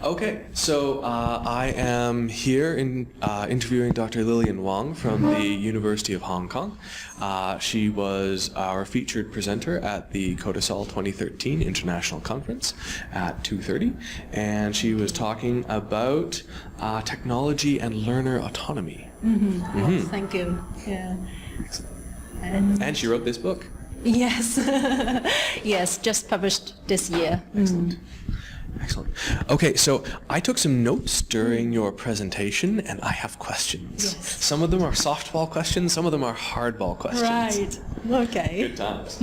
Okay, so I am here interviewing Dr. Lillian Wong from the University of Hong Kong. She was our featured presenter at the CODISOL 2013 International Conference at 2:30, and she was talking about technology and learner autonomy. Yes, thank you. Yeah. And she wrote this book. Yes, yes, just published this year. Excellent. Excellent. Okay, so I took some notes during your presentation, and I have questions. Yes. Some of them are softball questions, some of them are hardball questions. Right. Okay. Good times.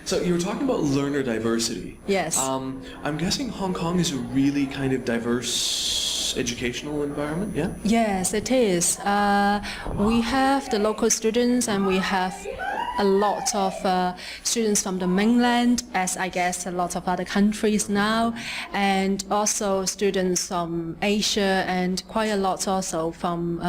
So you were talking about learner diversity. Yes. I'm guessing Hong Kong is a really kind of diverse educational environment, yeah? Yes, it is. We have the local students, and we have a lot of students from the mainland, as I guess a lot of other countries now, and also students from Asia, and quite a lot also from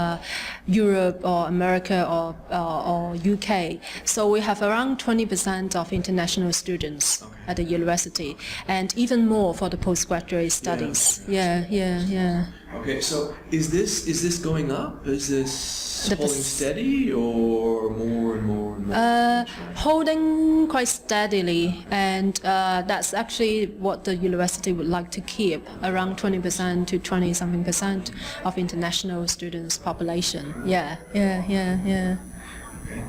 Europe or America or UK. So we have around 20% of international students at the university, and even more for the postgraduate studies. Yeah. Okay, so is this going up? Is this holding steady, or more and more and more? Holding quite steadily, and that's actually what the university would like to keep, around 20% to 20-something% of international students population. Yeah. Okay.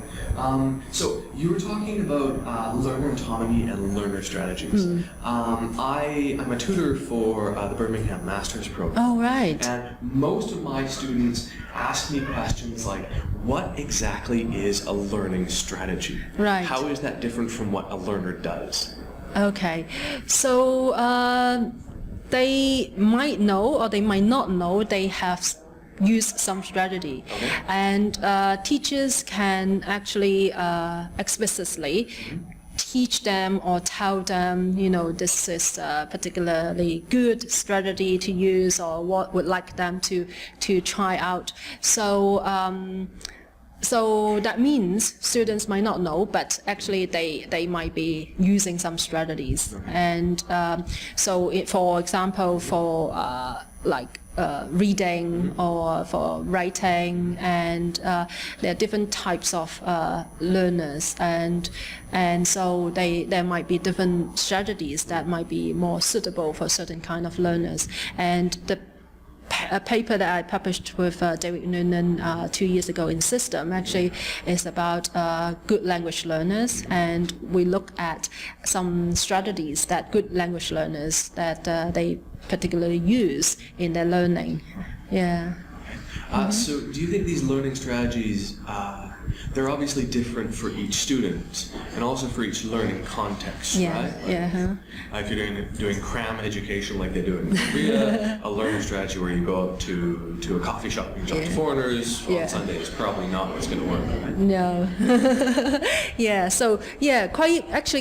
So you were talking about learner autonomy and learner strategies. I'm a tutor for the Birmingham Masters program. Oh, right. And most of my students ask me questions like, what exactly is a learning strategy? Right. How is that different from what a learner does? Okay. So they might know or they might not know they have use some strategy. Okay. And teachers can actually explicitly teach them or tell them, this is a particularly good strategy to use, or what would like them to try out. So that means students might not know, but actually they might be using some strategies. Okay. And for example, for reading or for writing, and there are different types of learners, and so there might be different strategies that might be more suitable for certain kind of learners. And a paper that I published with David Noonan 2 years ago in System actually is about good language learners, and we look at some strategies that good language learners that they particularly use in their learning. Yeah. So do you think these learning strategies, they're obviously different for each student and also for each learning context, right? If you're doing cram education like they do in Korea, a learning strategy where you go up to a coffee shop and you talk to foreigners on Sunday is probably not what's going to work, right? No.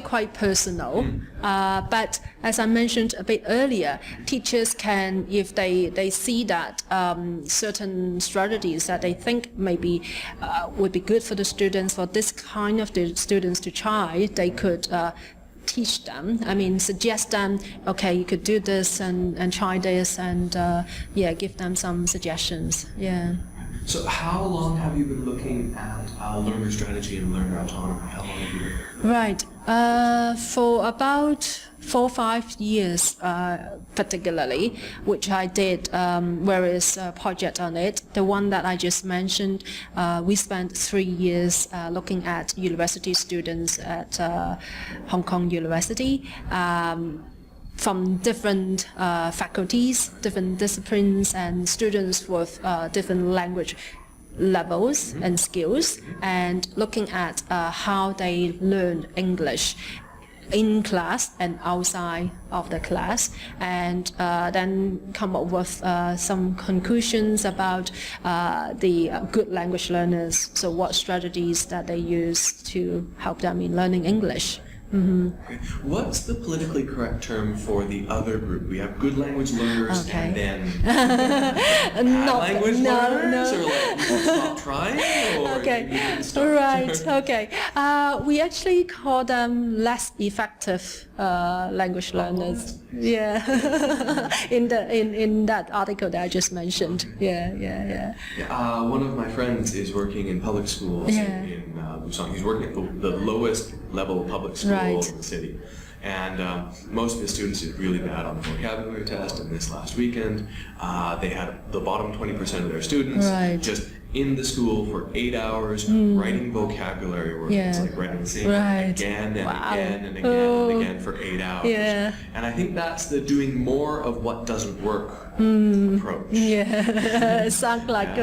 Quite personal. But as I mentioned a bit earlier, teachers can, if they see that certain strategies that they think maybe would be good for the students, for this kind of the students to try, they could teach them. Suggest them, okay, you could do this and try this, and give them some suggestions. Yeah. So how long have you been looking at learner strategy and learner autonomy? How long have you been? Right. For about 4 or 5 years, particularly, which I did various projects on it. The one that I just mentioned, we spent 3 years looking at university students at Hong Kong University, from different faculties, different disciplines, and students with different language levels and skills, and looking at how they learn English in class and outside of the class, and then come up with some conclusions about the good language learners, so what strategies that they use to help them in learning English. Okay. What's the politically correct term for the other group? We have good language learners Okay. and then bad language learners, no. or like you should stop trying, or Okay, you need to stop right, okay. We actually call them less effective language learners. Yeah, in that article that I just mentioned. Yeah. One of my friends is working in public schools in Busan. He's working at the lowest level public school Right. in the city. And most of his students did really bad on the vocabulary test, and this last weekend they had the bottom 20% of their students Right. just in the school for 8 hours writing vocabulary words, Yeah. like writing the same Right. word again and Wow. again and again Oh. and again for 8 hours. Yeah. And I think that's the doing more of what doesn't work approach. Yeah, it sounds like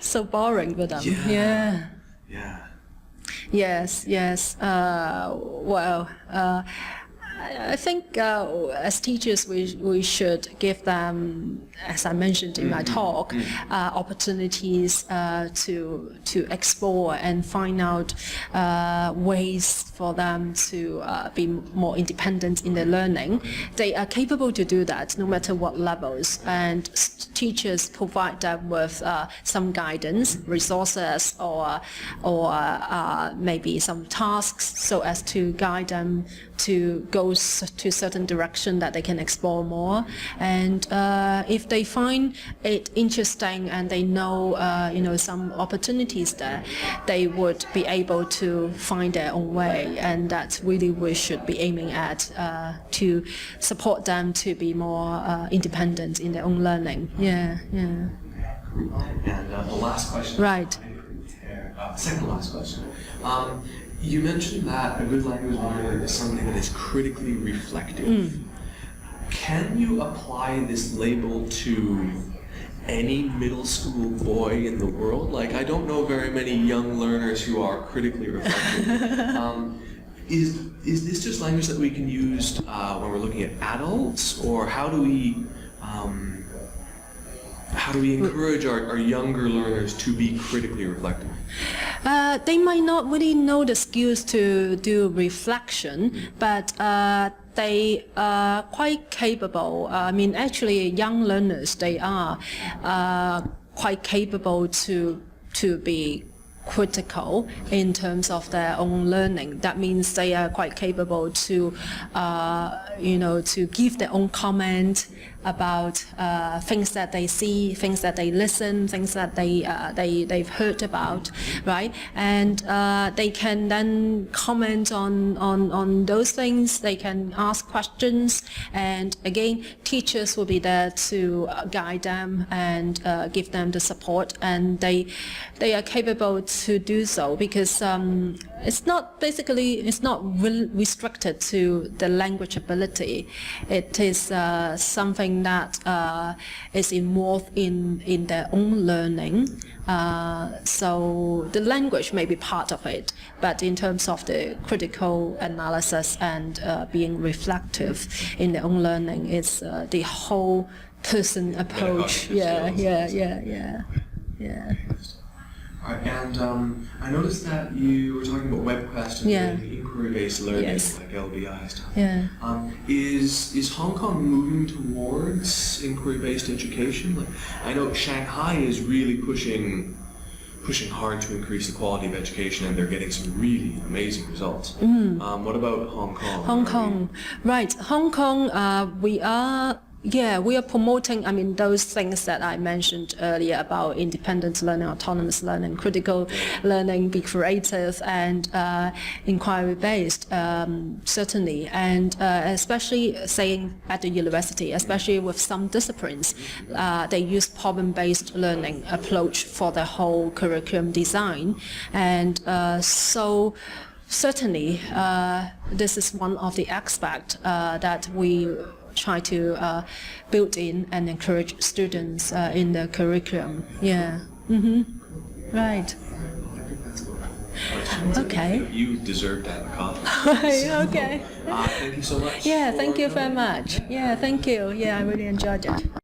so boring for them. Yeah. Yes. I think as teachers we should give them, as I mentioned in my talk, opportunities to explore and find out ways for them to be more independent in their learning. They are capable to do that no matter what levels, and teachers provide them with some guidance, resources, or maybe some tasks so as to guide them to go to certain direction that they can explore more. And if they find it interesting and they know some opportunities there, they would be able to find their own way. And that's really we should be aiming at, to support them to be more independent in their own learning. Yeah. And the last question. Right. Second last question. You mentioned that a good language learner is somebody that is critically reflective. Can you apply this label to any middle school boy in the world? Like, I don't know very many young learners who are critically reflective. Is this just language that we can use when we're looking at adults, or how do we encourage our younger learners to be critically reflective? They might not really know the skills to do reflection, but they are quite capable. I mean, actually, young learners, they are quite capable to be critical in terms of their own learning. That means they are quite capable to, to give their own comment about things that they see, things that they listen, things that they've heard about, right? And they can then comment on those things. They can ask questions, and again, teachers will be there to guide them and give them the support, and they are capable to do so because it's not restricted to the language ability. It is something that is involved in their own learning. So the language may be part of it, but in terms of the critical analysis and being reflective in their own learning, it's the whole person approach. Yeah. All right, and I noticed that you were talking about web questions and inquiry-based learning, like LBI stuff. Yeah. Is Hong Kong moving towards inquiry-based education? Like, I know Shanghai is really pushing hard to increase the quality of education, and they're getting some really amazing results. What about Hong Kong? Hong Kong, right? Hong Kong, we are promoting, those things that I mentioned earlier about independent learning, autonomous learning, critical learning, be creative, and inquiry-based, certainly. And especially saying at the university, especially with some disciplines, they use problem-based learning approach for the whole curriculum design. And so certainly this is one of the aspects that we try to build in and encourage students in the curriculum. Yeah. Right. Okay. You deserve that coffee. Okay. Thank you so much. Yeah, thank you very much. Yeah, thank you. Yeah, I really enjoyed it.